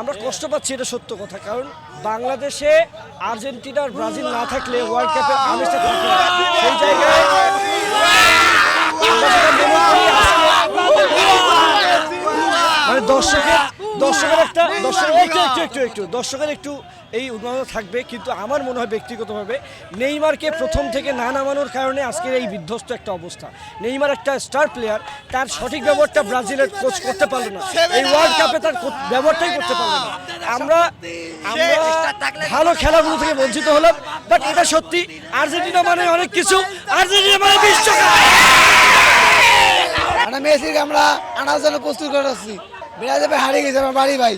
আমরা কষ্ট পাচ্ছি, এটা সত্য কথা। কারণ বাংলাদেশে আর্জেন্টিনা আর ব্রাজিল না থাকলে ওয়ার্ল্ড কাপের আমেজটা থাকে না। সেই জায়গায় আমরা যেটা মনে করি মানে দর্শকের একটু এই উন্মাদনা থাকবে, কিন্তু আমার মনে হয় ব্যক্তিগতভাবে নেইমারকে প্রথম থেকে না নামানোর কারণে আজকের এই বিধ্বস্ত একটা অবস্থা। নেইমার একটা স্টার প্লেয়ার, তার সঠিক ব্যবহারটা ব্রাজিলের কোচ করতে পারলো না, এই ওয়ার্ল্ড কাপে তার ব্যবহারটাই করতে পারলো না। আমরা ভালো খেলাগুলো থেকে বঞ্চিত হলাম, বাট এটা সত্যি আর্জেন্টিনা মানে অনেক কিছু, আর্জেন্টিনা মানে বিশ্বকাপ। মেসিকে আমরা আনার জন্য প্রস্তুত করে আসছি, ব্রাজিল হারিয়ে গেছে আমার বাড়ি ভাই।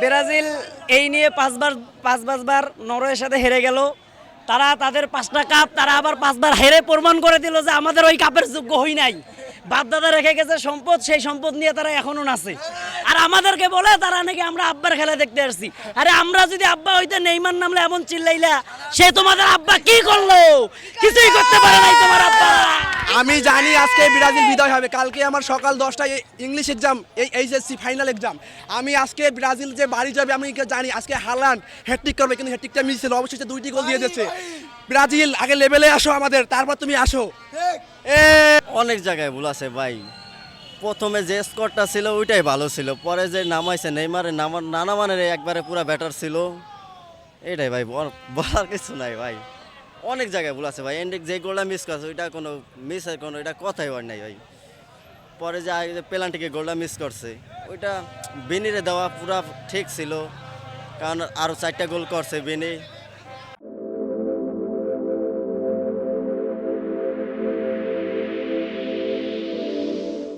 ব্রাজিল এই নিয়ে পাঁচবার নরওয়ের সাথে হেরে গেল। তারা তাদের 5টা কাপ তারা আবার 5বার হেরে প্রমাণ করে দিল যে আমাদের ওই কাপের যোগ্য হই নাই। বাপদাদা রেখে গেছে সম্পদ, সেই সম্পদ নিয়ে তারা এখনো নাচে। আর আমাদেরকে বলে তারা নাকি আমরা আব্বার খেলা দেখতে আসছি। আরে আমরা যদি আব্বা হইতে নেইমার নামলে এমন চিল্লাইলা, সে তোমাদের আব্বা কি করলো? কিছুই করতে পারে নাই তোমার আব্বা। আমি জানি আজকে ব্রাজিল বিদায় হবে। কালকে আমার সকাল 10টায় ইংলিশ এক্সাম, এই এইচএসসি ফাইনাল এক্সাম। আমি আজকে ব্রাজিল যে বাড়ি যাবে আমি জানি। আজকে হালান্ড হ্যাটট্রিক করবে, কিন্তু হ্যাটট্রিকটা মিস ছিল। অবশেষে 2টি গোল দিয়ে দিয়েছে। ব্রাজিল আগে লেভেলে আসো আমাদের, তারপর তুমি আসো। অনেক জায়গায় ভুল আছে ভাই। প্রথমে যে স্কোরটা ছিল ওইটাই ভালো ছিল, পরে যে নামাইছে নেইমারের নানা মানের একবারে পুরো ব্যাটার ছিল। এটাই ভাই, বলার কিছু নাই ভাই। অনেক জায়গায় ভুল আছে ভাই। এন্ডিক যে গোলটা মিস করছে ওইটা কোনো মিসের কোনো এটা কথাই হয় নাই ভাই। পরে যে পেনাল্টিকে গোলটা মিস করছে ওইটা বেনিরে দেওয়া পুরা ঠিক ছিল, কারণ আরও 4টা গোল করছে বেনি।